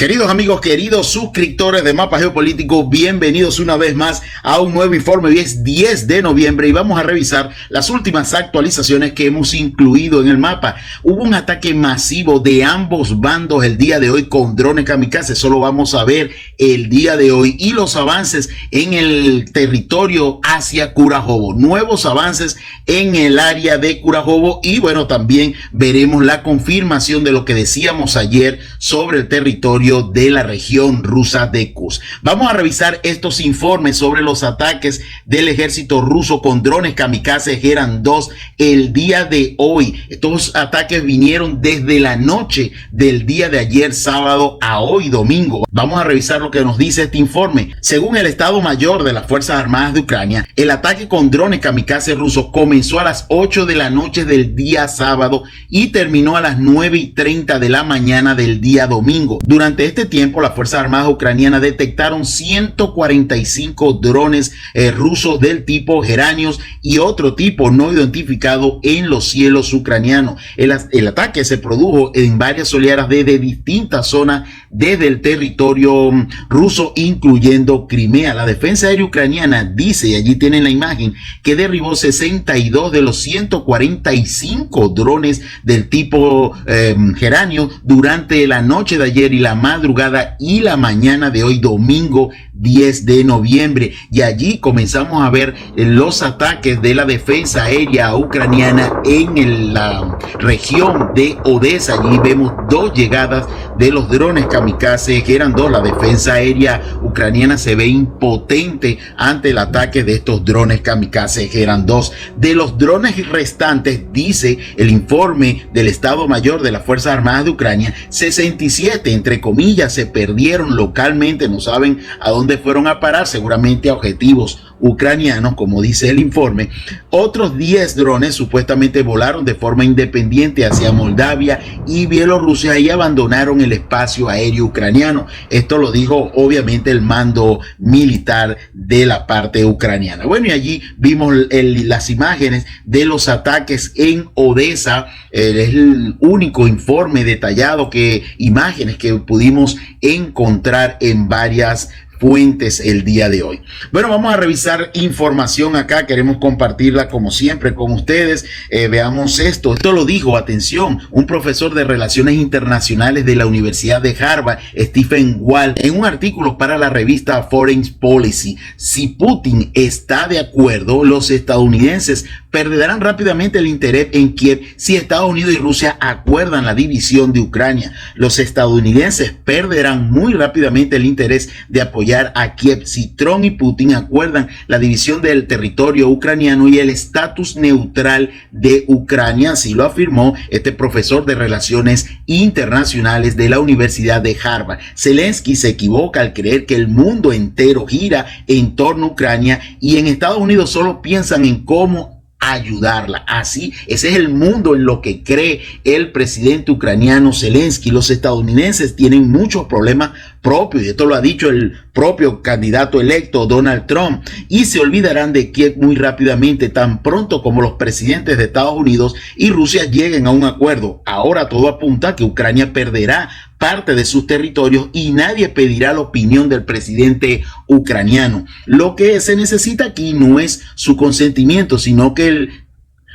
Queridos amigos, queridos suscriptores de Mapa Geopolítico, bienvenidos una vez más a un nuevo informe. Hoy es 10 de noviembre y vamos a revisar las últimas actualizaciones que hemos incluido en el mapa. Hubo un ataque masivo de ambos bandos el día de hoy con drones kamikaze. Solo vamos a ver el día de hoy y los avances en el territorio hacia Curahobo. Nuevos avances en el área de Curahobo y bueno, también veremos la confirmación de lo que decíamos ayer sobre el territorio de la región rusa de Kursk. Vamos a revisar estos informes sobre los ataques del ejército ruso con drones kamikaze Geran 2 el día de hoy. Estos ataques vinieron desde la noche del día de ayer sábado a hoy domingo. Vamos a revisar lo que nos dice este informe. Según el Estado Mayor de las Fuerzas Armadas de Ucrania, el ataque con drones kamikaze rusos comenzó a las 8 de la noche del día sábado y terminó a las 9:30 de la mañana del día domingo. Durante este tiempo, las Fuerzas Armadas ucranianas detectaron 145 drones rusos del tipo Geranios y otro tipo no identificado en los cielos ucranianos. El ataque se produjo en varias oleadas desde distintas zonas desde el territorio ruso, incluyendo Crimea. La defensa aérea ucraniana dice, y allí tienen la imagen, que derribó 62 de los 145 drones del tipo Geranio durante la noche de ayer y la madrugada y la mañana de hoy domingo 10 de noviembre. Y allí comenzamos a ver los ataques de la defensa aérea ucraniana en la región de Odessa. Allí vemos dos llegadas de los drones kamikaze Geran 2. La defensa aérea ucraniana se ve impotente ante el ataque de estos drones kamikaze Geran 2. De los drones restantes, dice el informe del Estado Mayor de las Fuerzas Armadas de Ucrania, 67 entre comillas se perdieron localmente. No saben a dónde fueron a parar, seguramente a objetivos ucranianos, como dice el informe. Otros 10 drones supuestamente volaron de forma independiente hacia Moldavia y Bielorrusia y abandonaron el espacio aéreo ucraniano. Esto lo dijo obviamente el mando militar de la parte ucraniana. Bueno, y allí vimos las imágenes de los ataques en Odessa. Es el único informe detallado imágenes que pudimos encontrar en varias fuentes el día de hoy. Bueno, vamos a revisar información acá, queremos compartirla como siempre con ustedes. Veamos esto lo dijo, atención, un profesor de Relaciones Internacionales de la Universidad de Harvard, Stephen Wall, en un artículo para la revista Foreign Policy. Si Putin está de acuerdo, los estadounidenses perderán rápidamente el interés en Kiev si Estados Unidos y Rusia acuerdan la división de Ucrania. Los estadounidenses perderán muy rápidamente el interés de apoyar a Kiev si Trump y Putin acuerdan la división del territorio ucraniano y el estatus neutral de Ucrania. Así lo afirmó este profesor de Relaciones Internacionales de la Universidad de Harvard. Zelensky se equivoca al creer que el mundo entero gira en torno a Ucrania y en Estados Unidos solo piensan en cómo ayudarla. Así, ese es el mundo en lo que cree el presidente ucraniano Zelensky. Los estadounidenses tienen muchos problemas propios, y esto lo ha dicho el propio candidato electo Donald Trump, y se olvidarán de Kiev muy rápidamente, tan pronto como los presidentes de Estados Unidos y Rusia lleguen a un acuerdo. Ahora todo apunta a que Ucrania perderá parte de sus territorios y nadie pedirá la opinión del presidente ucraniano. Lo que se necesita aquí no es su consentimiento, sino que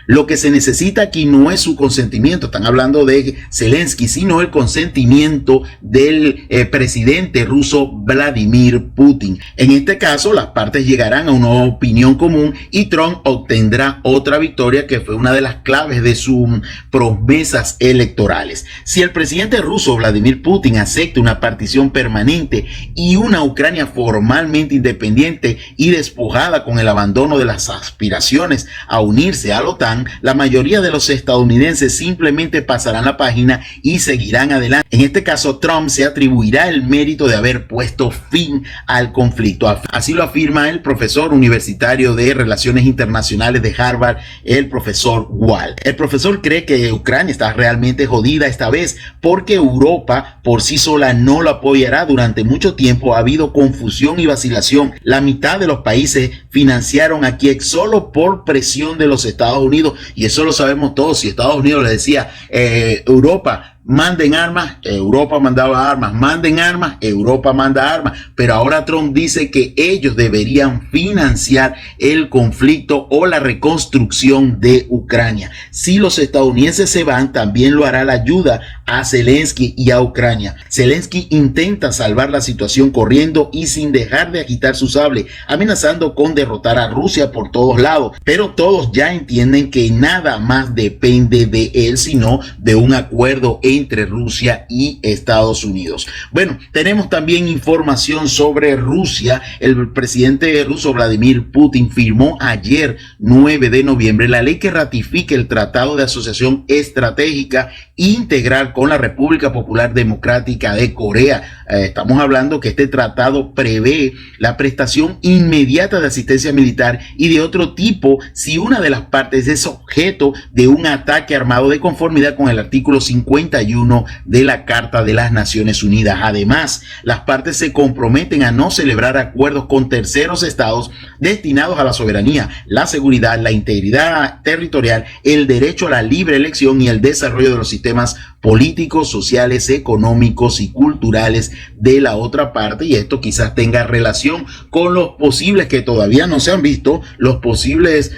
lo que se necesita aquí no es su consentimiento, están hablando de Zelensky, sino el consentimiento del presidente ruso Vladimir Putin. En este caso, las partes llegarán a una opinión común y Trump obtendrá otra victoria, que fue una de las claves de sus promesas electorales. Si el presidente ruso Vladimir Putin acepta una partición permanente y una Ucrania formalmente independiente y despojada con el abandono de las aspiraciones a unirse a la OTAN, la mayoría de los estadounidenses simplemente pasarán la página y seguirán adelante. En este caso, Trump se atribuirá el mérito de haber puesto fin al conflicto. Así lo afirma el profesor universitario de Relaciones Internacionales de Harvard, el profesor Wall. El profesor cree que Ucrania está realmente jodida esta vez porque Europa por sí sola no lo apoyará. Durante mucho tiempo ha habido confusión y vacilación. La mitad de los países financiaron a Kiev solo por presión de los Estados Unidos, y eso lo sabemos todos. Si Estados Unidos le decía Europa, manden armas, Europa mandaba armas, manden armas, Europa manda armas, pero ahora Trump dice que ellos deberían financiar el conflicto o la reconstrucción de Ucrania. Si los estadounidenses se van, también lo hará la ayuda a Zelensky y a Ucrania. Zelensky intenta salvar la situación corriendo y sin dejar de agitar su sable, amenazando con derrotar a Rusia por todos lados, pero todos ya entienden que nada más depende de él, sino de un acuerdo entre Rusia y Estados Unidos. Bueno, tenemos también información sobre Rusia. El presidente ruso Vladimir Putin firmó ayer 9 de noviembre la ley que ratifica el Tratado de Asociación Estratégica Integral con la República Popular Democrática de Corea. Estamos hablando que este tratado prevé la prestación inmediata de asistencia militar y de otro tipo si una de las partes es objeto de un ataque armado, de conformidad con el artículo 51 de la Carta de las Naciones Unidas. Además, las partes se comprometen a no celebrar acuerdos con terceros estados destinados a la soberanía, la seguridad, la integridad territorial, el derecho a la libre elección y el desarrollo de los sistemas políticos, sociales, económicos y culturales de la otra parte, y esto quizás tenga relación con los posibles, que todavía no se han visto, los posibles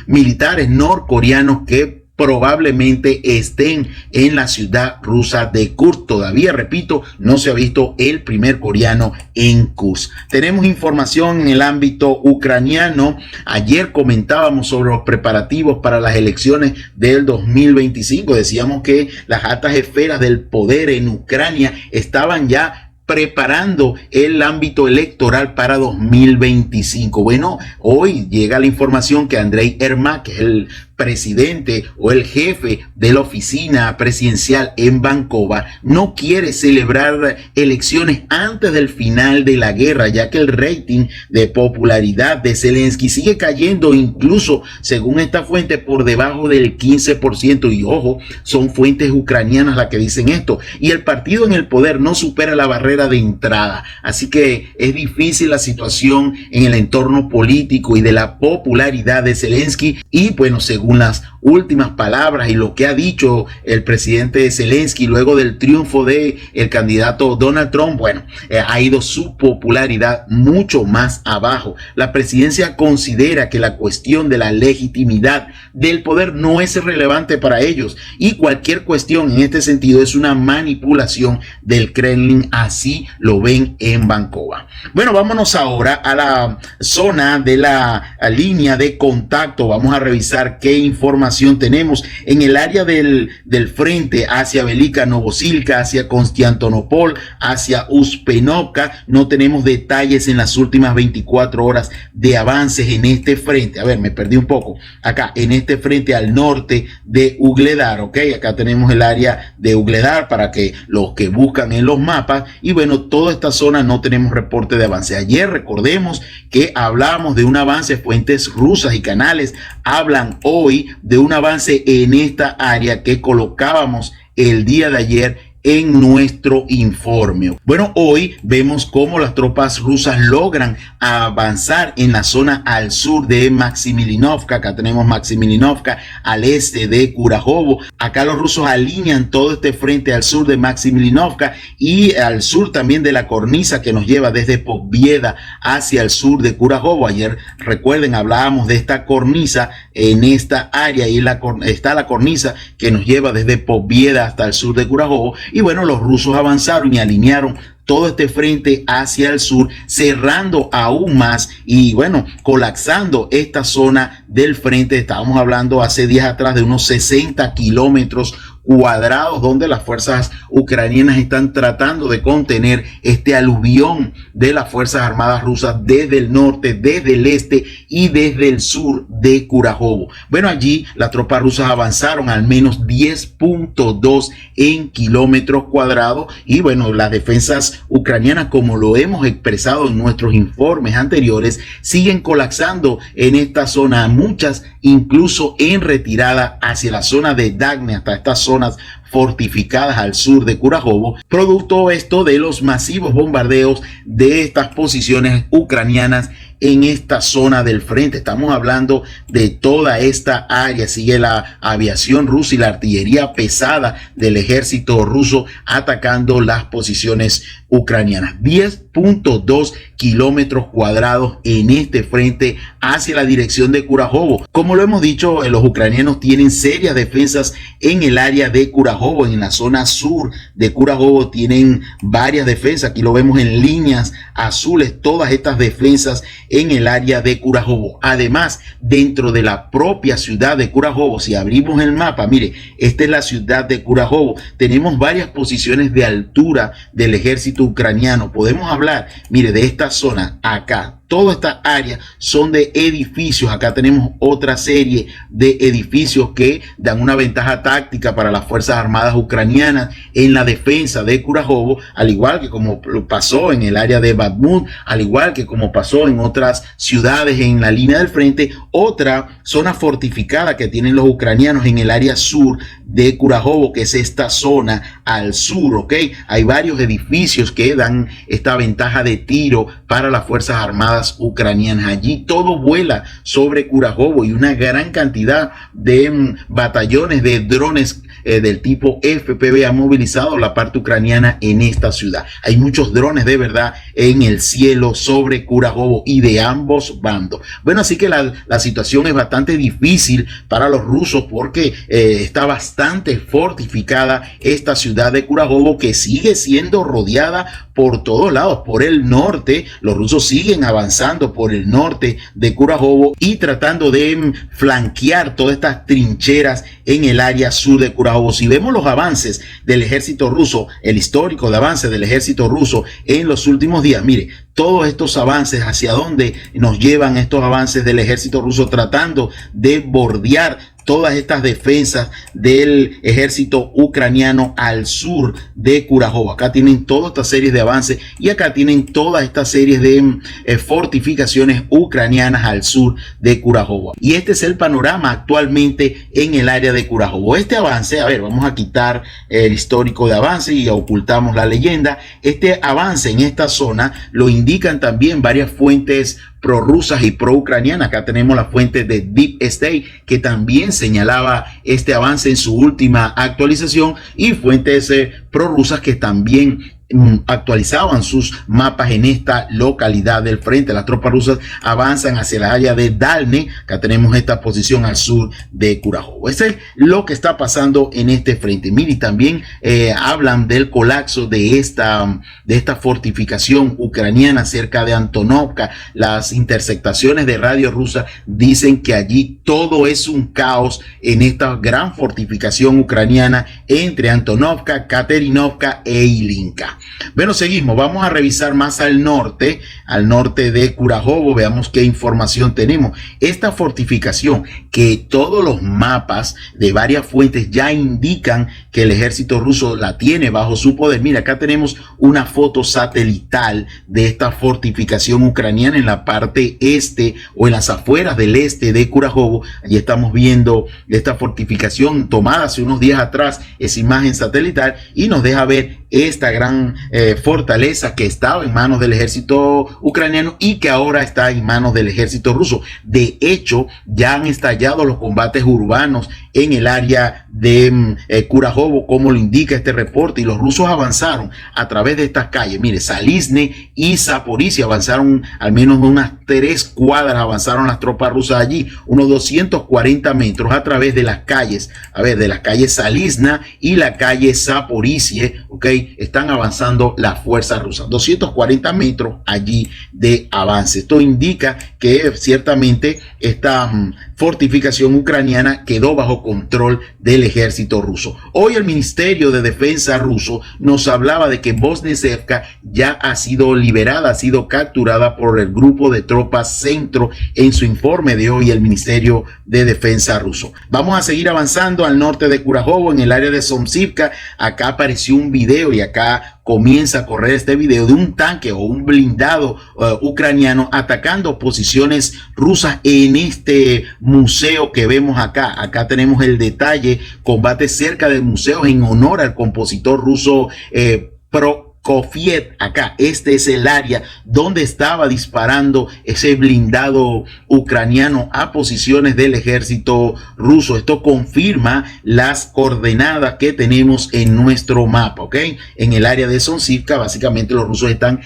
militares norcoreanos que probablemente estén en la ciudad rusa de Kursk. Todavía, repito, no se ha visto el primer coreano en Kursk. Tenemos información en el ámbito ucraniano. Ayer comentábamos sobre los preparativos para las elecciones del 2025. Decíamos que las altas esferas del poder en Ucrania estaban ya preparando el ámbito electoral para 2025. Bueno, hoy llega la información que Andrei Yermak, que es el presidente o el jefe de la oficina presidencial en Vancouver, no quiere celebrar elecciones antes del final de la guerra, ya que el rating de popularidad de Zelensky sigue cayendo, incluso según esta fuente por debajo del 15%, y ojo, son fuentes ucranianas las que dicen esto, y el partido en el poder no supera la barrera de entrada, así que es difícil la situación en el entorno político y de la popularidad de Zelensky. Y bueno, según las últimas palabras y lo que ha dicho el presidente Zelensky luego del triunfo de el candidato Donald Trump, bueno, ha ido su popularidad mucho más abajo. La presidencia considera que la cuestión de la legitimidad del poder no es relevante para ellos, y cualquier cuestión en este sentido es una manipulación del Kremlin. Así lo ven en Vancouver. Bueno, vámonos ahora a la zona de la línea de contacto. Vamos a revisar qué información tenemos en el área del frente hacia Velika Novosilka, hacia Constantinopol, hacia Uspenovka. No tenemos detalles en las últimas 24 horas de avances en este frente. A ver, me perdí un poco. Acá, en este frente al norte de Ugledar, ok. Acá tenemos el área de Ugledar para que los que buscan en los mapas. Y bueno, toda esta zona no tenemos reporte de avance. Ayer recordemos que hablamos de un avance, fuentes rusas y canales hablan hoy de un avance en esta área que colocábamos el día de ayer en nuestro informe. Bueno, hoy vemos cómo las tropas rusas logran avanzar en la zona al sur de Maximilinovka. Acá tenemos Maximilinovka, al este de Kurajovo. Acá los rusos alinean todo este frente al sur de Maximilinovka y al sur también de la cornisa que nos lleva desde Podbieda hacia el sur de Kurajovo. Ayer, recuerden, hablábamos de esta cornisa en esta área, y está la cornisa que nos lleva desde Podbieda hasta el sur de Kurajovo. Y bueno, los rusos avanzaron y alinearon todo este frente hacia el sur, cerrando aún más y bueno, colapsando esta zona del frente. Estábamos hablando hace días atrás de unos 60 kilómetros cuadrados, donde las fuerzas ucranianas están tratando de contener este aluvión de las Fuerzas Armadas rusas desde el norte, desde el este y desde el sur de Kurajovo. Bueno, allí las tropas rusas avanzaron al menos 10.2 en kilómetros cuadrados, y bueno, las defensas ucranianas, como lo hemos expresado en nuestros informes anteriores, siguen colapsando en esta zona, muchas incluso en retirada hacia la zona de Dagne, hasta estas zonas fortificadas al sur de Kurajovo, producto esto de los masivos bombardeos de estas posiciones ucranianas en esta zona del frente. Estamos hablando de toda esta área. Sigue la aviación rusa y la artillería pesada del ejército ruso atacando las posiciones ucranianas. 10.2 kilómetros cuadrados en este frente hacia la dirección de Kurajovo. Como lo hemos dicho, los ucranianos tienen serias defensas en el área de Kurajovo. En la zona sur de Kurajovo tienen varias defensas. Aquí lo vemos en líneas azules, todas estas defensas en el área de Kurajovo. Además, dentro de la propia ciudad de Kurajovo, si abrimos el mapa, mire, esta es la ciudad de Kurajovo. Tenemos varias posiciones de altura del ejército ucraniano. Podemos hablar, mire, de esta zona acá. Toda esta área son de edificios. Acá tenemos otra serie de edificios que dan una ventaja táctica para las Fuerzas Armadas ucranianas en la defensa de Kurajovo, al igual que como pasó en el área de Bakhmut, al igual que como pasó en otras ciudades en la línea del frente. Otra zona fortificada que tienen los ucranianos en el área sur de Kurajovo, que es esta zona al sur, ¿ok? Hay varios edificios que dan esta ventaja de tiro para las Fuerzas Armadas ucranianas. Allí todo vuela sobre Kurajovo y una gran cantidad de batallones de drones del tipo FPV ha movilizado la parte ucraniana en esta ciudad. Hay muchos drones de verdad en el cielo sobre Kurajovo y de ambos bandos. Bueno, así que la situación es bastante difícil para los rusos porque está bastante fortificada esta ciudad de Kurajovo, que sigue siendo rodeada por todos lados. Por el norte, los rusos siguen avanzando por el norte de Kurajovo y tratando de flanquear todas estas trincheras en el área sur de Kurajovo. Si vemos los avances del ejército ruso, el histórico de avance del ejército ruso en los últimos días, mire, todos estos avances, hacia dónde nos llevan estos avances del ejército ruso tratando de bordear todas estas defensas del ejército ucraniano al sur de Kurajovo. Acá tienen toda esta serie de avances y acá tienen todas estas series de fortificaciones ucranianas al sur de Kurajovo. Y este es el panorama actualmente en el área de Kurajovo. Este avance, a ver, vamos a quitar el histórico de avance y ocultamos la leyenda. Este avance en esta zona lo indican también varias fuentes prorrusas y pro-ucranianas. Acá tenemos la fuente de Deep State, que también señalaba este avance en su última actualización, y fuentes prorrusas que también actualizaban sus mapas en esta localidad del frente. Las tropas rusas avanzan hacia la área de Dalne. Acá tenemos esta posición al sur de Kurajovo. Eso es lo que está pasando en este frente. Mire, también hablan del colapso de esta fortificación ucraniana cerca de Antonovka. Las interceptaciones de radio rusa dicen que allí todo es un caos en esta gran fortificación ucraniana entre Antonovka, Katerinovka e Ilinka. Bueno, seguimos, vamos a revisar más al norte de Kurajovo. Veamos qué información tenemos. Esta fortificación, que todos los mapas de varias fuentes ya indican que el ejército ruso la tiene bajo su poder. Mira, acá tenemos una foto satelital de esta fortificación ucraniana en la parte este o en las afueras del este de Kurajovo. Allí estamos viendo esta fortificación tomada hace unos días atrás, esa imagen satelital, y nos deja ver esta gran fortaleza que estaba en manos del ejército ucraniano y que ahora está en manos del ejército ruso. De hecho, ya han estallado los combates urbanos en el área de Kurajovo, como lo indica este reporte, y los rusos avanzaron a través de estas calles. Mire, Salizne y Zaporizhia avanzaron al menos unas 3 cuadras, avanzaron las tropas rusas allí, unos 240 metros a través de las calles, de la calle Salizna y la calle Zaporizhia, ok, están avanzando las fuerzas rusas, 240 metros allí de avance. Esto indica que ciertamente esta fortificación ucraniana quedó bajo control del ejército ruso. Hoy el Ministerio de Defensa ruso nos hablaba de que Bosniyevka ya ha sido liberada, ha sido capturada por el grupo de tropas Centro en su informe de hoy, el Ministerio de Defensa ruso. Vamos a seguir avanzando al norte de Kurajovo, en el área de Somsivka. Acá apareció un video y acá comienza a correr este video de un tanque o un blindado ucraniano atacando posiciones rusas en este museo que vemos acá. Acá tenemos el detalle: combate cerca del museo en honor al compositor ruso Kofiet, acá, este es el área donde estaba disparando ese blindado ucraniano a posiciones del ejército ruso. Esto confirma las coordenadas que tenemos en nuestro mapa, ¿ok? En el área de Somsivka, básicamente los rusos están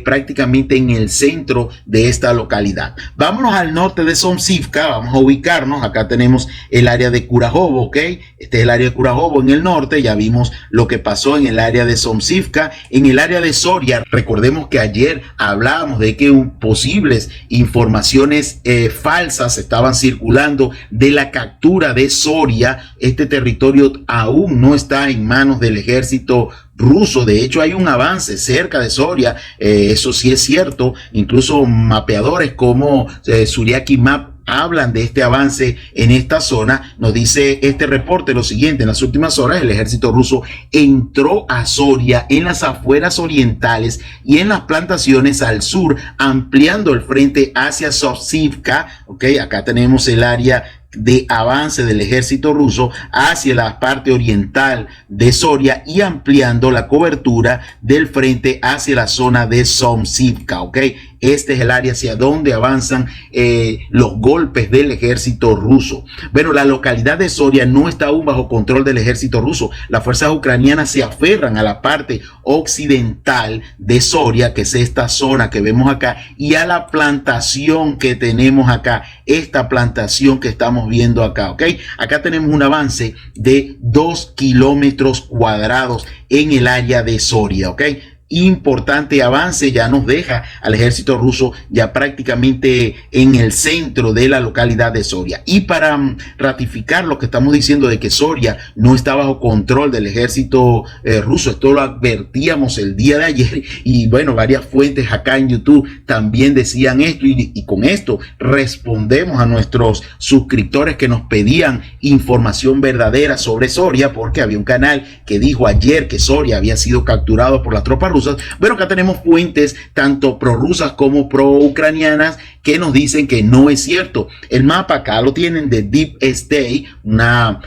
prácticamente en el centro de esta localidad. Vámonos al norte de Somsivka, vamos a ubicarnos. Acá tenemos el área de Kurajovo, ¿ok? Este es el área de Kurajovo en el norte. Ya vimos lo que pasó en el área de Somsivka. En el área de Soria, recordemos que ayer hablábamos de que posibles informaciones falsas estaban circulando de la captura de Soria. Este territorio aún no está en manos del ejército ruso. De hecho, hay un avance cerca de Soria, eso sí es cierto. Incluso mapeadores como Suriaki Map hablan de este avance en esta zona. Nos dice este reporte lo siguiente: en las últimas horas el ejército ruso entró a Soria en las afueras orientales y en las plantaciones al sur, ampliando el frente hacia Somsivka. Ok, acá tenemos el área de avance del ejército ruso hacia la parte oriental de Soria y ampliando la cobertura del frente hacia la zona de Somsivka, ¿ok? Este es el área hacia donde avanzan los golpes del ejército ruso. Bueno, la localidad de Soria no está aún bajo control del ejército ruso. Las fuerzas ucranianas se aferran a la parte occidental de Soria, que es esta zona que vemos acá, y a la plantación que tenemos acá, esta plantación que estamos viendo acá, ¿ok? Acá tenemos un avance de 2 kilómetros cuadrados en el área de Soria, ¿ok? Importante avance, ya nos deja al ejército ruso ya prácticamente en el centro de la localidad de Soria. Y para ratificar lo que estamos diciendo de que Soria no está bajo control del ejército ruso, esto lo advertíamos el día de ayer, y bueno, varias fuentes acá en YouTube también decían esto, y con esto respondemos a nuestros suscriptores que nos pedían información verdadera sobre Soria, porque había un canal que dijo ayer que Soria había sido capturado por las tropas rusas. Bueno, acá tenemos fuentes tanto prorrusas como pro-ucranianas que nos dicen que no es cierto. El mapa acá lo tienen de Deep State, una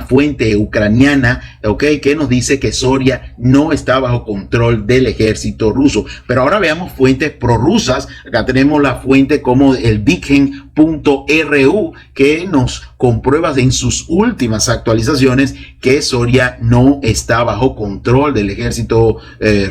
fuente ucraniana, ¿ok? Que nos dice que Soria no está bajo control del ejército ruso. Pero ahora veamos fuentes prorrusas. Acá tenemos la fuente como el Digen.ru, que nos comprueba en sus últimas actualizaciones que Soria no está bajo control del ejército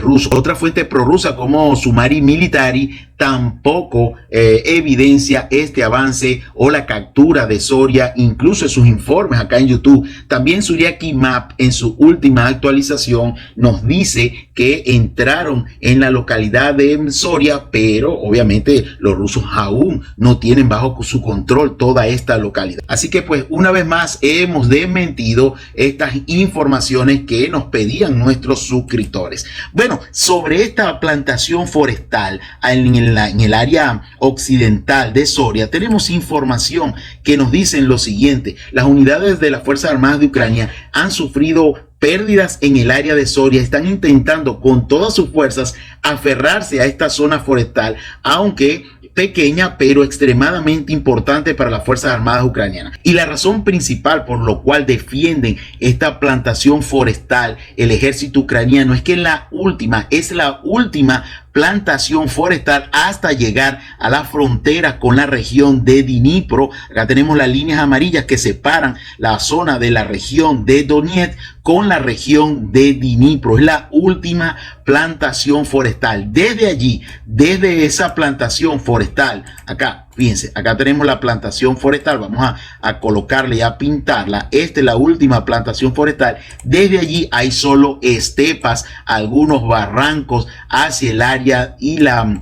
ruso. Otra fuente prorrusa como Sumari Militari tampoco evidencia este avance o la captura de Soria, incluso en sus informes acá en YouTube. También Suriaki Map en su última actualización nos dice que entraron en la localidad de Soria, pero obviamente los rusos aún no tienen bajo su control toda esta localidad. Así que pues una vez más hemos desmentido estas informaciones que nos pedían nuestros suscriptores. Bueno, sobre esta plantación forestal en el área occidental de Soria tenemos información que nos dicen lo siguiente: las unidades de las Fuerzas Armadas de Ucrania han sufrido pérdidas en el área de Soria, están intentando con todas sus fuerzas aferrarse a esta zona forestal, aunque pequeña pero extremadamente importante para las Fuerzas Armadas ucranianas. Y la razón principal por lo cual defienden esta plantación forestal el ejército ucraniano es que es la última plantación forestal hasta llegar a la frontera con la región de Dnipro. Acá tenemos las líneas amarillas que separan la zona de la región de Donetsk con la región de Dnipro. Es la última plantación forestal. Desde allí, desde esa plantación forestal, acá, fíjense, acá tenemos la plantación forestal. Vamos a colocarle y a pintarla. Esta es la última plantación forestal. Desde allí hay solo estepas, algunos barrancos hacia el área y la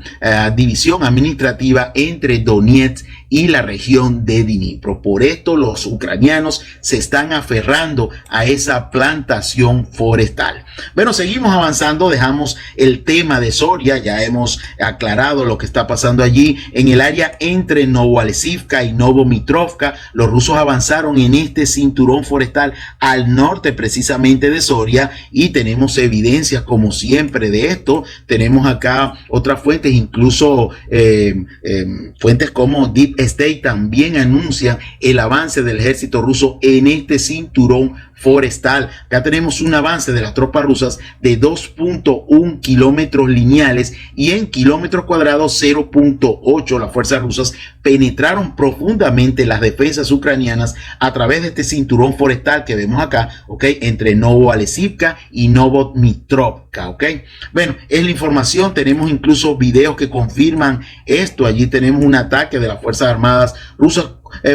división administrativa entre Donetsk y la región de Dnipro. Por esto los ucranianos se están aferrando a esa plantación forestal. Bueno, seguimos avanzando, dejamos el tema de Soria, ya hemos aclarado lo que está pasando allí. En el área entre Novoalesivka y Novomitrovka, los rusos avanzaron en este cinturón forestal al norte precisamente de Soria, y tenemos evidencias como siempre de esto. Tenemos acá otras fuentes, incluso fuentes como Deep State también anuncian el avance del ejército ruso en este cinturón forestal. Acá tenemos un avance de las tropas rusas de 2.1 kilómetros lineales y en kilómetros cuadrados 0.8. Las fuerzas rusas penetraron profundamente las defensas ucranianas a través de este cinturón forestal que vemos acá, ¿ok? Entre Novoalesivka y Novomitrovka, ¿ok? Bueno, es la información. Tenemos incluso videos que confirman esto. Allí tenemos un ataque de las Fuerzas Armadas rusas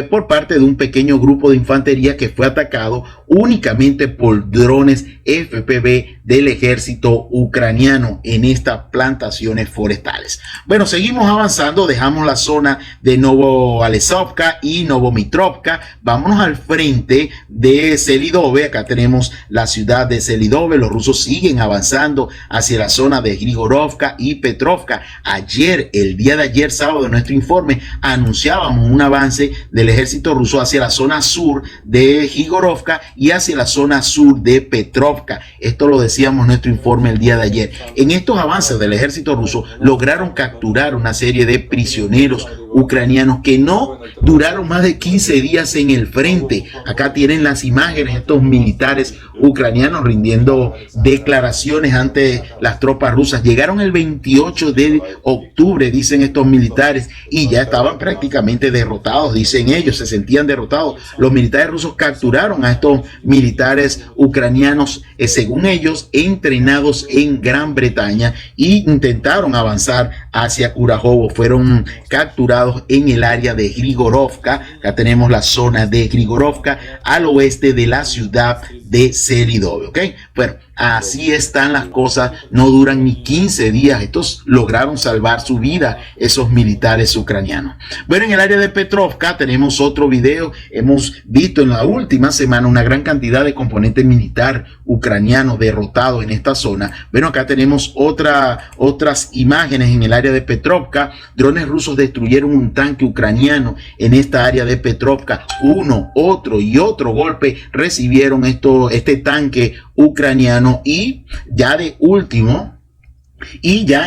por parte de un pequeño grupo de infantería que fue atacado únicamente por drones FPV del ejército ucraniano en estas plantaciones forestales. Bueno, seguimos avanzando, dejamos la zona de Novoalesivka y Novomitrovka, vámonos al frente de Selidove. Acá tenemos la ciudad de Selidove. Los rusos siguen avanzando hacia la zona de Grigorovka y Petrovka. Ayer, el día de ayer sábado, en nuestro informe anunciábamos un avance del ejército ruso hacia la zona sur de Grigorovka y hacia la zona sur de Petrovka. Esto lo decíamos en nuestro informe el día de ayer. En estos avances del ejército ruso lograron capturar una serie de prisioneros ucranianos que no duraron más de 15 días en el frente. Acá tienen las imágenes, estos militares ucranianos rindiendo declaraciones ante las tropas rusas. Llegaron el 28 de octubre, dicen estos militares, y ya estaban prácticamente derrotados, dicen ellos, se sentían derrotados. Los militares rusos capturaron a estos militares ucranianos, según ellos, entrenados en Gran Bretaña, y intentaron avanzar hacia Kurajovo. Fueron capturados en el área de Grigorovka. Acá tenemos la zona de Grigorovka al oeste de la ciudad de Selidove, ¿ok? Bueno, así están las cosas, no duran ni 15 días. Estos lograron salvar su vida, esos militares ucranianos. Bueno, en el área de Petrovka tenemos otro video. Hemos visto en la última semana una gran cantidad de componentes militar ucranianos derrotados en esta zona. Bueno, acá tenemos otras imágenes en el área de Petrovka. Drones rusos destruyeron un tanque ucraniano en esta área de Petrovka. Uno, otro y otro golpe recibieron este tanque ucraniano, y ya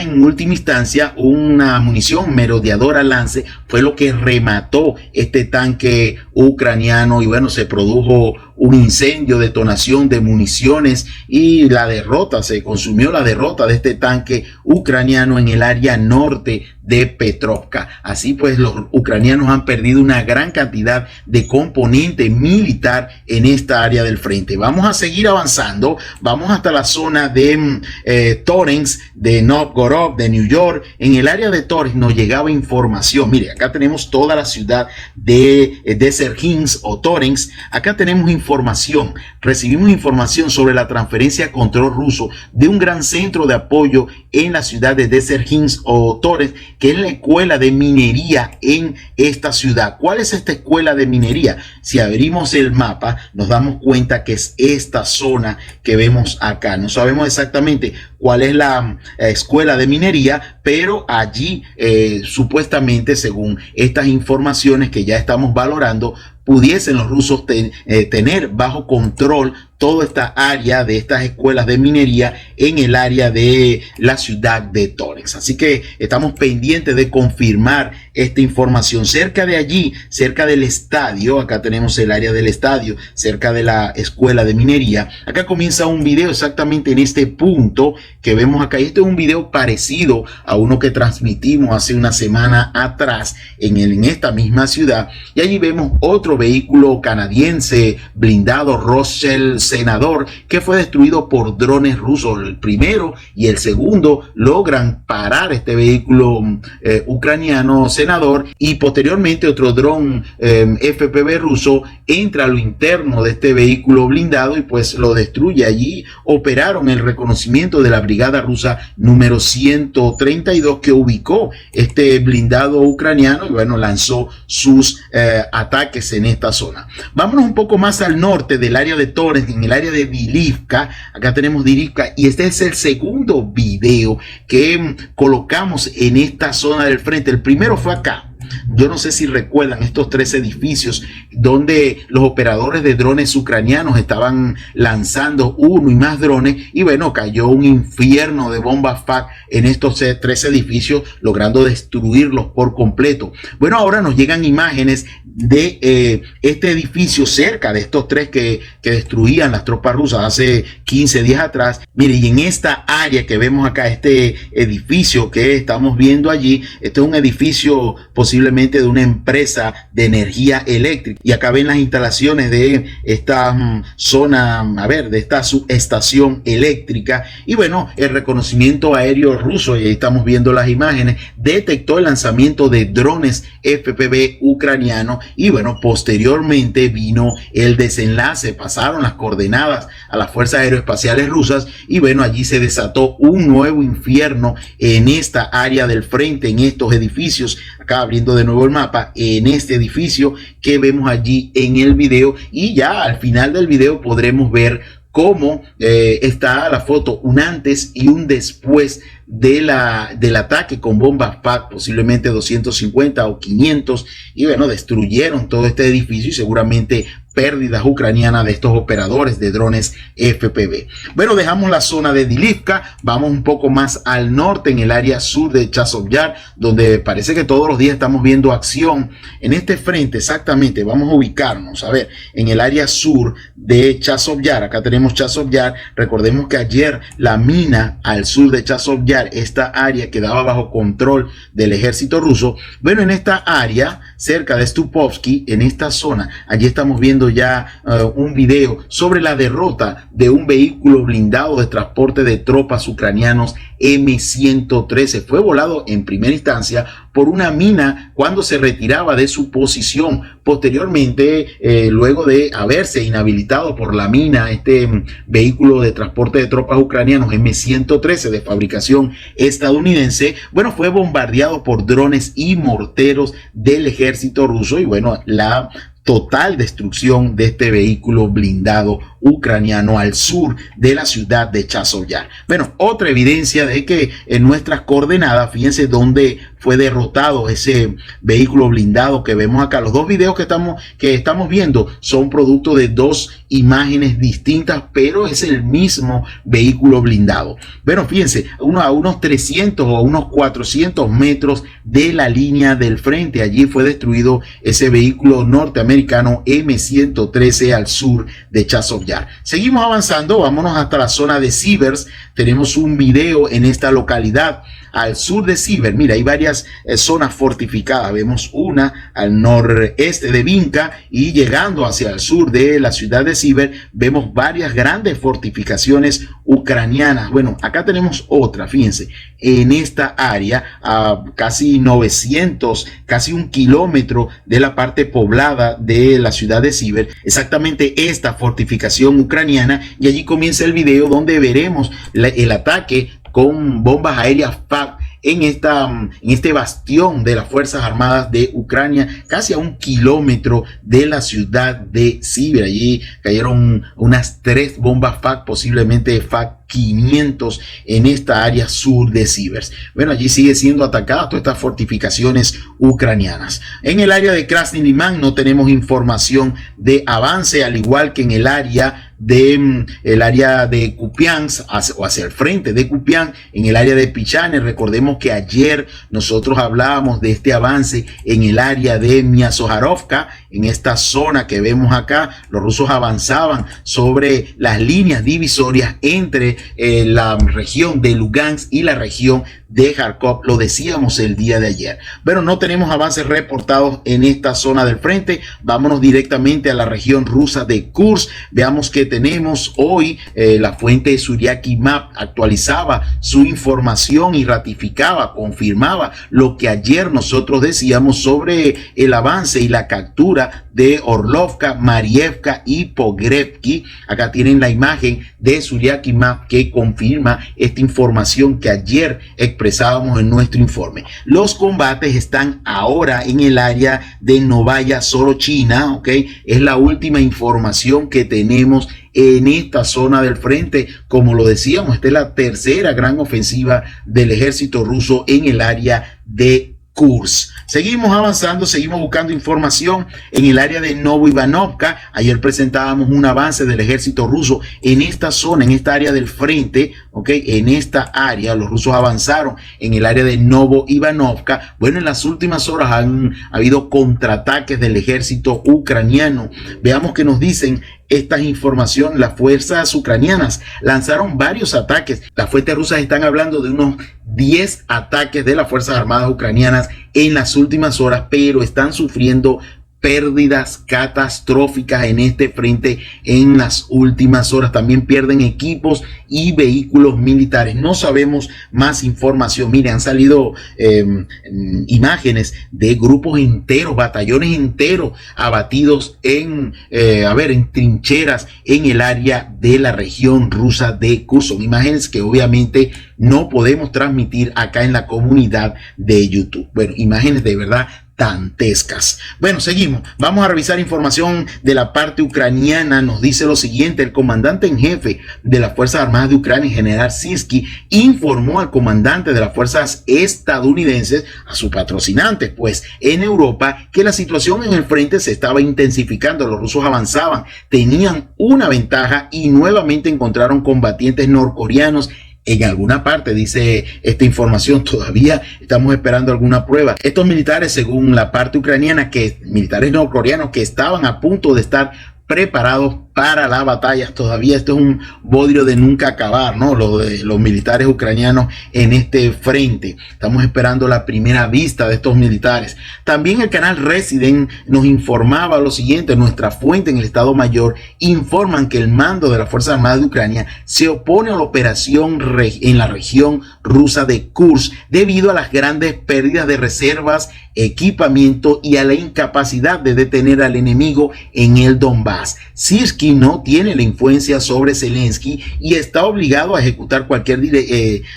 en última instancia una munición merodeadora Lance fue lo que remató este tanque ucraniano, y bueno, se produjo un incendio, detonación de municiones y se consumió la derrota de este tanque ucraniano en el área norte de Petrovka. Así pues, los ucranianos han perdido una gran cantidad de componente militar en esta área del frente. Vamos a seguir avanzando, vamos hasta la zona de Torrens, de Novgorod, de New York. En el área de Torrens nos llegaba información. Mire, acá tenemos toda la ciudad de Serhinsk o Torrens. Acá tenemos información, recibimos información sobre la transferencia a control ruso de un gran centro de apoyo en la ciudad de Serhinsk o Torrens, que es la escuela de minería en esta ciudad. ¿Cuál es esta escuela de minería? Si abrimos el mapa, nos damos cuenta que es esta zona que vemos acá. No sabemos exactamente cuál es la escuela de minería, pero allí supuestamente, según estas informaciones que ya estamos valorando, pudiesen los rusos tener bajo control toda esta área de estas escuelas de minería en el área de la ciudad de Torrens. Así que estamos pendientes de confirmar esta información. Cerca de allí, cerca del estadio, acá tenemos el área del estadio, cerca de la escuela de minería. Acá comienza un video exactamente en este punto que vemos acá. Este es un video parecido a uno que transmitimos hace una semana atrás en esta misma ciudad. Y allí vemos otro vehículo canadiense blindado Rossel Senador que fue destruido por drones rusos. El primero y el segundo logran parar este vehículo ucraniano Senador, y posteriormente otro dron FPV ruso entra a lo interno de este vehículo blindado y pues lo destruye. Allí operaron el reconocimiento de la brigada rusa número 132 que ubicó este blindado ucraniano y bueno, lanzó sus ataques en esta zona. Vámonos un poco más al norte del área de Torrens, en el área de Dilivka. Acá tenemos Dilivka y este es el segundo video que colocamos en esta zona del frente. El primero fue acá. Yo no sé si recuerdan estos 3 edificios donde los operadores de drones ucranianos estaban lanzando uno y más drones y bueno, cayó un infierno de bombas FAK en estos 3 edificios, logrando destruirlos por completo. Bueno, ahora nos llegan imágenes de este edificio cerca de estos tres que destruían las tropas rusas hace 15 días atrás. Mire, y en esta área que vemos acá, este edificio que estamos viendo allí, este es un edificio posiblemente de una empresa de energía eléctrica, y acá ven las instalaciones de esta zona, de esta subestación eléctrica. Y bueno, el reconocimiento aéreo ruso, y ahí estamos viendo las imágenes, detectó el lanzamiento de drones FPV ucranianos, y bueno, posteriormente vino el desenlace, pasaron las coordenadas a las fuerzas aeroespaciales rusas, y bueno, allí se desató un nuevo infierno en esta área del frente, en estos edificios. Acá abriendo de nuevo el mapa, en este edificio que vemos allí en el video, y ya al final del video podremos ver cómo está la foto, un antes y un después del ataque con bombas FAK, posiblemente 250 o 500, y bueno, destruyeron todo este edificio, y seguramente pérdidas ucranianas de estos operadores de drones FPV. Bueno, dejamos la zona de Dilivka, vamos un poco más al norte, en el área sur de Chazov Yar, donde parece que todos los días estamos viendo acción en este frente. Exactamente, vamos a ubicarnos, a ver, en el área sur de Chazov Yar. Acá tenemos Chazov Yar. Recordemos que ayer la mina al sur de Chazov Yar, esta área quedaba bajo control del ejército ruso. Bueno, en esta área, cerca de Stupovsky, en esta zona, allí estamos viendo ya un video sobre la derrota de un vehículo blindado de transporte de tropas ucranianos M113. Fue volado en primera instancia por una mina cuando se retiraba de su posición. Posteriormente, luego de haberse inhabilitado por la mina, este vehículo de transporte de tropas ucranianos M113 de fabricación estadounidense, bueno, fue bombardeado por drones y morteros del ejército ruso, y bueno, la total destrucción de este vehículo blindado ucraniano al sur de la ciudad de Chazov Yar. Bueno, otra evidencia de que en nuestras coordenadas, fíjense dónde fue derrotado ese vehículo blindado que vemos acá. Los dos videos que estamos viendo son producto de dos imágenes distintas, pero es el mismo vehículo blindado. Bueno, fíjense, a unos 300 o unos 400 metros de la línea del frente, allí fue destruido ese vehículo norteamericano M113 al sur de Chazov Yar. Seguimos avanzando, vámonos hasta la zona de Sivers. Tenemos un video en esta localidad al sur de Sivers. Mira, hay varias zonas fortificadas. Vemos una al noreste de Vinca, y llegando hacia el sur de la ciudad de Sivers vemos varias grandes fortificaciones ucranianas. Bueno, acá tenemos otra, fíjense, en esta área a casi 900, casi 1 kilómetro de la parte poblada de la ciudad de Sivers, exactamente esta fortificación ucraniana, y allí comienza el video donde veremos el ataque con bombas aéreas FAK en este bastión de las Fuerzas Armadas de Ucrania, casi a 1 kilómetro de la ciudad de Sivers. Allí cayeron unas 3 bombas FAK, posiblemente FAK 500, en esta área sur de Sivers. Bueno, allí sigue siendo atacada todas estas fortificaciones ucranianas. En el área de Krasny Liman no tenemos información de avance, al igual que en el área de Kupiansk, hacia el frente de Kupiansk, en el área de Pichane. Recordemos que ayer nosotros hablábamos de este avance en el área de Miasoharovka, en esta zona que vemos acá. Los rusos avanzaban sobre las líneas divisorias entre la región de Lugansk y la región de Kharkov, lo decíamos el día de ayer. Pero no tenemos avances reportados en esta zona del frente. Vámonos directamente a la región rusa de Kursk. Veamos que tenemos hoy la fuente Suryaki Map actualizaba su información y ratificaba, confirmaba lo que ayer nosotros decíamos sobre el avance y la captura de Orlovka, Marievka y Pogrevki. Acá tienen la imagen de Suryaki Map que confirma esta información que ayer expresábamos en nuestro informe. Los combates están ahora en el área de Novaya Sorochina, ¿ok? Es la última información que tenemos en esta zona del frente. Como lo decíamos, esta es la tercera gran ofensiva del ejército ruso en el área de Kursk. Seguimos avanzando, seguimos buscando información en el área de Novoivanovka. Ayer presentábamos un avance del ejército ruso en esta zona, en esta área del frente, en esta área los rusos avanzaron en el área de Novoivanovka. Bueno, en las últimas horas han habido contraataques del ejército ucraniano. Veamos qué nos dicen estas informaciones. Las fuerzas ucranianas lanzaron varios ataques. Las fuentes rusas están hablando de unos 10 ataques de las Fuerzas Armadas ucranianas en las últimas horas, pero están sufriendo pérdidas catastróficas en este frente en las últimas horas. También pierden equipos y vehículos militares. No sabemos más información. Miren, han salido imágenes de grupos enteros, batallones enteros abatidos en trincheras en el área de la región rusa de Kursk. Son imágenes que obviamente no podemos transmitir acá en la comunidad de YouTube. Bueno, imágenes de verdad dantescas. Bueno, seguimos. Vamos a revisar información de la parte ucraniana. Nos dice lo siguiente: el comandante en jefe de las Fuerzas Armadas de Ucrania, general Sirski, informó al comandante de las fuerzas estadounidenses, a su patrocinante, pues en Europa, que la situación en el frente se estaba intensificando. Los rusos avanzaban, tenían una ventaja y nuevamente encontraron combatientes norcoreanos en alguna parte. Dice esta información, todavía estamos esperando alguna prueba. Estos militares, según la parte ucraniana, militares norcoreanos que estaban a punto de estar preparados para la batalla. Todavía esto es un bodrio de nunca acabar, ¿no? Lo de los militares ucranianos en este frente. Estamos esperando la primera vista de estos militares. También el canal Resident nos informaba lo siguiente: nuestra fuente en el Estado Mayor informan que el mando de las Fuerzas Armadas de Ucrania se opone a la operación en la región rusa de Kursk debido a las grandes pérdidas de reservas, equipamiento y a la incapacidad de detener al enemigo en el Donbass. Sirski no tiene la influencia sobre Zelensky y está obligado a ejecutar cualquier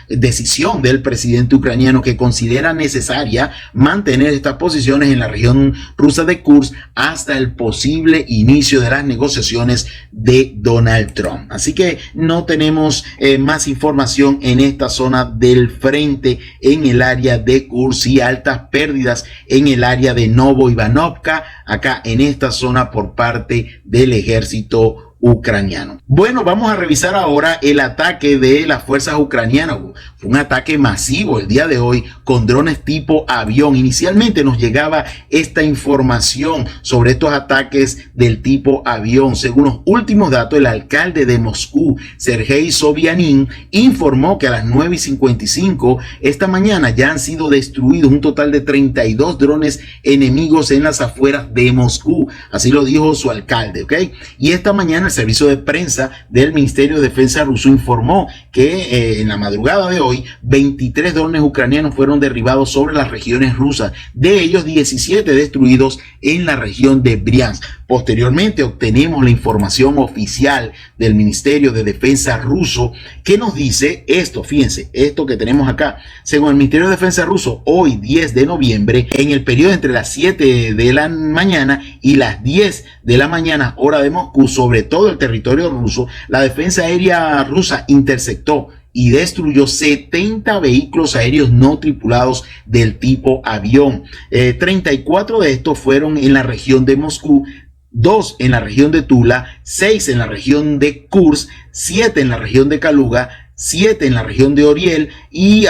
decisión del presidente ucraniano que considera necesaria mantener estas posiciones en la región rusa de Kursk hasta el posible inicio de las negociaciones de Donald Trump. Así que no tenemos más información en esta zona del frente en el área de Kursk y altas pérdidas en el área de Novoivanovka, acá en esta zona por parte del ejército ucraniano. Bueno, vamos a revisar ahora el ataque de las fuerzas ucranianas. Fue un ataque masivo el día de hoy con drones tipo avión. Inicialmente nos llegaba esta información sobre estos ataques del tipo avión. Según los últimos datos, el alcalde de Moscú, Sergei Sobyanin, informó que a las 9:55 esta mañana ya han sido destruidos un total de 32 drones enemigos en las afueras de Moscú. Así lo dijo su alcalde, ¿ok? Y esta mañana el servicio de prensa del Ministerio de Defensa ruso informó que en la madrugada de hoy 23 drones ucranianos fueron derribados sobre las regiones rusas, de ellos 17 destruidos en la región de Briansk. Posteriormente obtenemos la información oficial del Ministerio de Defensa ruso que nos dice esto. Fíjense, esto que tenemos acá. Según el Ministerio de Defensa ruso, hoy 10 de noviembre, en el periodo entre las 7 de la mañana y las 10 de la mañana, hora de Moscú, sobre todo el territorio ruso, la defensa aérea rusa interceptó y destruyó 70 vehículos aéreos no tripulados del tipo avión. 34 de estos fueron en la región de Moscú, 2 en la región de Tula, 6 en la región de Kursk, 7 en la región de Kaluga, 7 en la región de Oriel y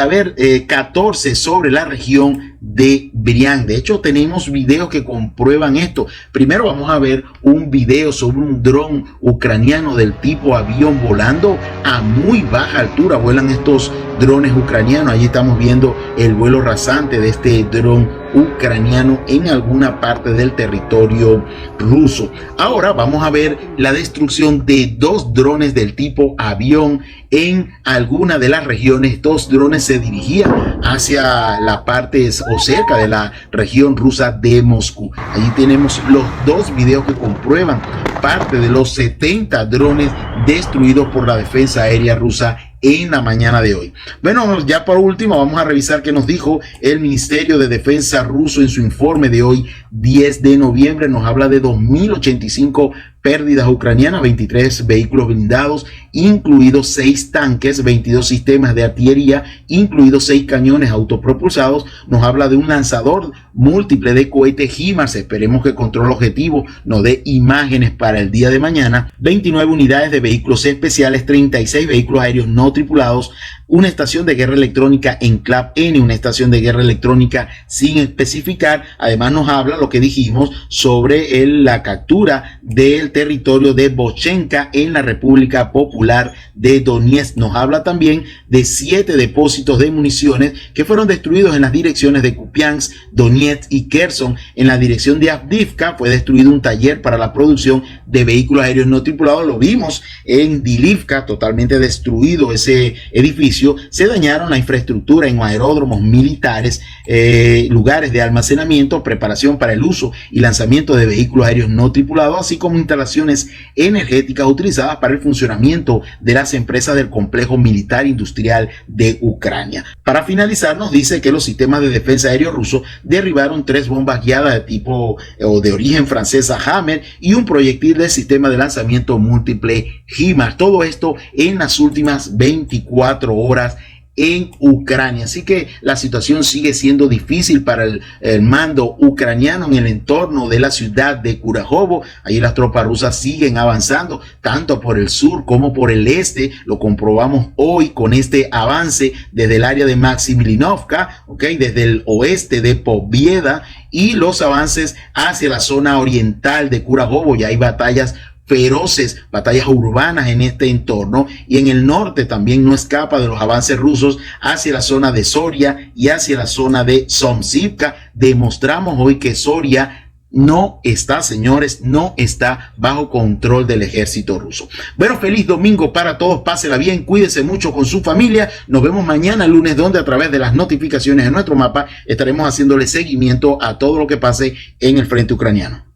14 sobre la región de Briansk. De hecho, tenemos videos que comprueban esto. Primero vamos a ver un video sobre un dron ucraniano del tipo avión volando a muy baja altura. Vuelan estos drones ucranianos. Allí estamos viendo el vuelo rasante de este dron ucraniano en alguna parte del territorio ruso. Ahora vamos a ver la destrucción de 2 drones del tipo avión en alguna de las regiones. 2 drones se dirigían hacia la parte o cerca de la región rusa de Moscú. Allí tenemos los 2 videos que comprueban parte de los 70 drones destruidos por la defensa aérea rusa en la mañana de hoy. Bueno, ya por último vamos a revisar qué nos dijo el Ministerio de Defensa ruso en su informe de hoy, 10 de noviembre. Nos habla de 2085 Pérdidas ucranianas: 23 vehículos blindados, incluidos 6 tanques, 22 sistemas de artillería, incluidos 6 cañones autopropulsados. Nos habla de un lanzador múltiple de cohetes HIMARS. Esperemos que Control Objetivo nos dé imágenes para el día de mañana. 29 unidades de vehículos especiales, 36 vehículos aéreos no tripulados, una estación de guerra electrónica en Clap N, una estación de guerra electrónica sin especificar. Además nos habla lo que dijimos sobre la captura del territorio de Bochenka en la República Popular de Donetsk. Nos habla también de 7 depósitos de municiones que fueron destruidos en las direcciones de Kupiansk, Donetsk y Kherson. En la dirección de Avdiivka fue destruido un taller para la producción de vehículos aéreos no tripulados. Lo vimos en Dilivka, totalmente destruido ese edificio. Se dañaron la infraestructura en aeródromos militares, lugares de almacenamiento, preparación para el uso y lanzamiento de vehículos aéreos no tripulados, así como instalaciones energéticas utilizadas para el funcionamiento de las empresas del complejo militar industrial de Ucrania. Para finalizar, nos dice que los sistemas de defensa aéreo rusos derribaron 3 bombas guiadas de tipo o de origen francesa Hammer y un proyectil del sistema de lanzamiento múltiple HIMARS. Todo esto en las últimas 24 horas en Ucrania. Así que la situación sigue siendo difícil para el mando ucraniano en el entorno de la ciudad de Kurajovo. Allí las tropas rusas siguen avanzando tanto por el sur como por el este. Lo comprobamos hoy con este avance desde el área de Maximilinovka, desde el oeste de Povieda, y los avances hacia la zona oriental de Kurajovo. Ya hay batallas feroces, batallas urbanas en este entorno, y en el norte también no escapa de los avances rusos hacia la zona de Soria y hacia la zona de Somsivka. Demostramos hoy que Soria no está, señores, no está bajo control del ejército ruso. Bueno, feliz domingo para todos, pásela bien, cuídese mucho con su familia. Nos vemos mañana lunes, donde a través de las notificaciones de nuestro mapa estaremos haciéndole seguimiento a todo lo que pase en el frente ucraniano.